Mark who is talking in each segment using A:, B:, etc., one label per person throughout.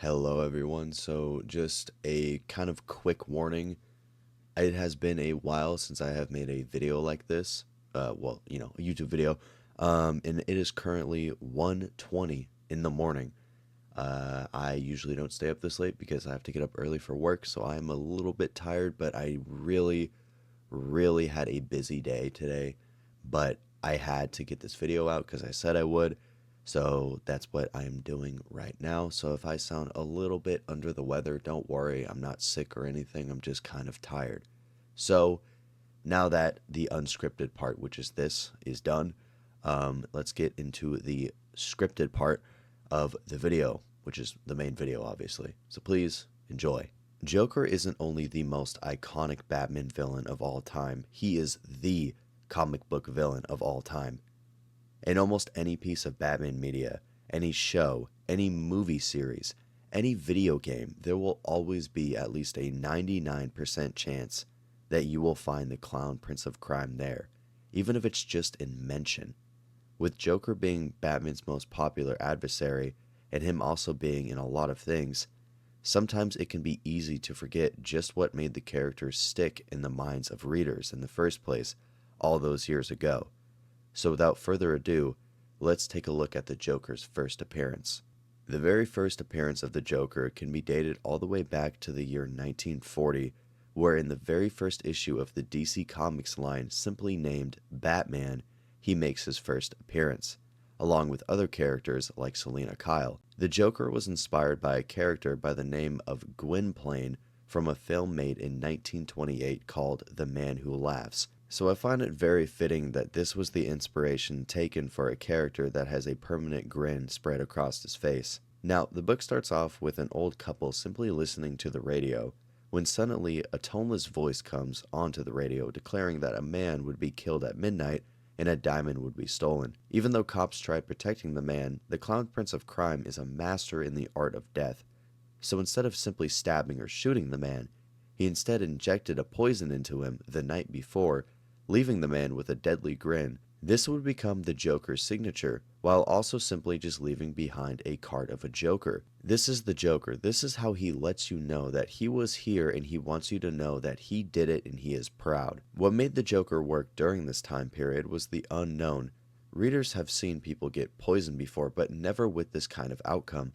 A: Hello, everyone. So, just a kind of quick warning. It has been a while since I have made a video like this. A YouTube video. And it is currently 1:20 in the morning. I usually don't stay up this late because I have to get up early for work, so I'm a little bit tired, but I really, really had a busy day today. But I had to get this video out because I said I would. So that's what I am doing right now. So if I sound a little bit under the weather, don't worry. I'm not sick or anything. I'm just kind of tired. So now that the unscripted part, which is this, is done, let's get into the scripted part of the video, which is the main video, obviously. So please enjoy. Joker isn't only the most iconic Batman villain of all time, he is the comic book villain of all time. In almost any piece of Batman media, any show, any movie series, any video game, there will always be at least a 99% chance that you will find the Clown Prince of Crime there, even if it's just in mention. With Joker being Batman's most popular adversary, and him also being in a lot of things, sometimes it can be easy to forget just what made the character stick in the minds of readers in the first place all those years ago. So without further ado, let's take a look at the Joker's first appearance. The very first appearance of the Joker can be dated all the way back to the year 1940, where in the very first issue of the DC Comics line simply named Batman, he makes his first appearance, along with other characters like Selina Kyle. The Joker was inspired by a character by the name of Gwynplaine from a film made in 1928 called The Man Who Laughs. So I find it very fitting that this was the inspiration taken for a character that has a permanent grin spread across his face. Now, the book starts off with an old couple simply listening to the radio, when suddenly a toneless voice comes onto the radio declaring that a man would be killed at midnight and a diamond would be stolen. Even though cops tried protecting the man, the Clown Prince of Crime is a master in the art of death. So instead of simply stabbing or shooting the man, he instead injected a poison into him the night before, leaving the man with a deadly grin. This would become the Joker's signature, while also simply just leaving behind a card of a Joker. This is the Joker. This is how he lets you know that he was here and he wants you to know that he did it and he is proud. What made the Joker work during this time period was the unknown. Readers have seen people get poisoned before, but never with this kind of outcome.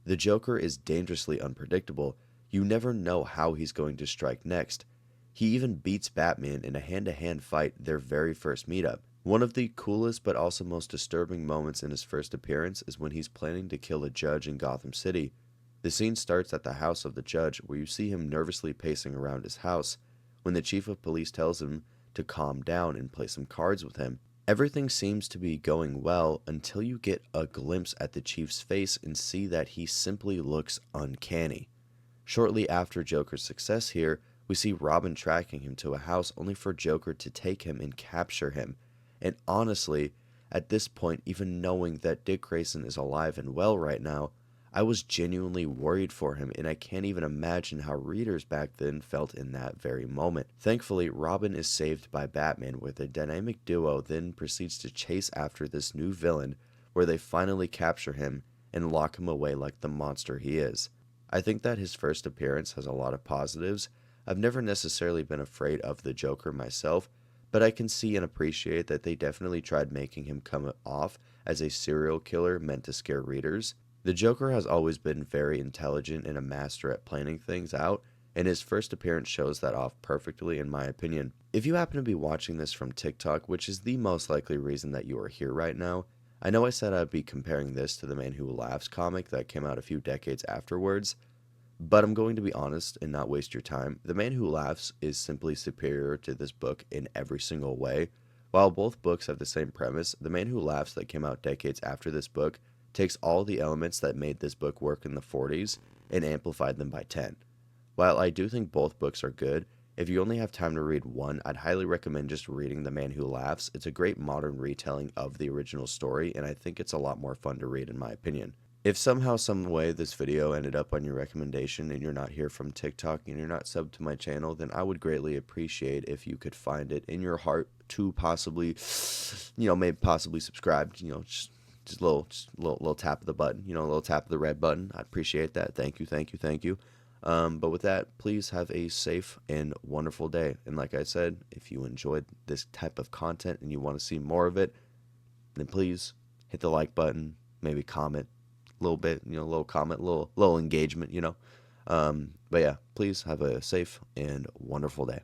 A: The Joker is dangerously unpredictable. You never know how he's going to strike next. He even beats Batman in a hand-to-hand fight their very first meetup. One of the coolest but also most disturbing moments in his first appearance is when he's planning to kill a judge in Gotham City. The scene starts at the house of the judge, where you see him nervously pacing around his house when the chief of police tells him to calm down and play some cards with him. Everything seems to be going well until you get a glimpse at the chief's face and see that he simply looks uncanny. Shortly after Joker's success here, we see Robin tracking him to a house only for Joker to take him and capture him. And honestly, at this point, even knowing that Dick Grayson is alive and well right now, I was genuinely worried for him, and I can't even imagine how readers back then felt in that very moment. Thankfully, Robin is saved by Batman, where the dynamic duo then proceeds to chase after this new villain, where they finally capture him and lock him away like the monster he is. I think that his first appearance has a lot of positives. I've never necessarily been afraid of the Joker myself, but I can see and appreciate that they definitely tried making him come off as a serial killer meant to scare readers. The Joker has always been very intelligent and a master at planning things out, and his first appearance shows that off perfectly in my opinion. If you happen to be watching this from TikTok, which is the most likely reason that you are here right now, I know I said I'd be comparing this to the Man Who Laughs comic that came out a few decades afterwards, but I'm going to be honest and not waste your time. The Man Who Laughs is simply superior to this book in every single way. While both books have the same premise, The Man Who Laughs that came out decades after this book takes all the elements that made this book work in the 40s and amplified them by 10. While I do think both books are good, if you only have time to read one, I'd highly recommend just reading The Man Who Laughs. It's a great modern retelling of the original story, and I think it's a lot more fun to read in my opinion. If somehow, some way this video ended up on your recommendation and you're not here from TikTok and you're not subbed to my channel, then I would greatly appreciate if you could find it in your heart to possibly, maybe possibly subscribe, just just a little tap of the button, a little tap of the red button. I'd appreciate that. Thank you, thank you, thank you. But with that, please have a safe and wonderful day. And like I said, if you enjoyed this type of content and you want to see more of it, then please hit the like button, maybe comment a little bit, a little comment, little engagement. But yeah, please have a safe and wonderful day.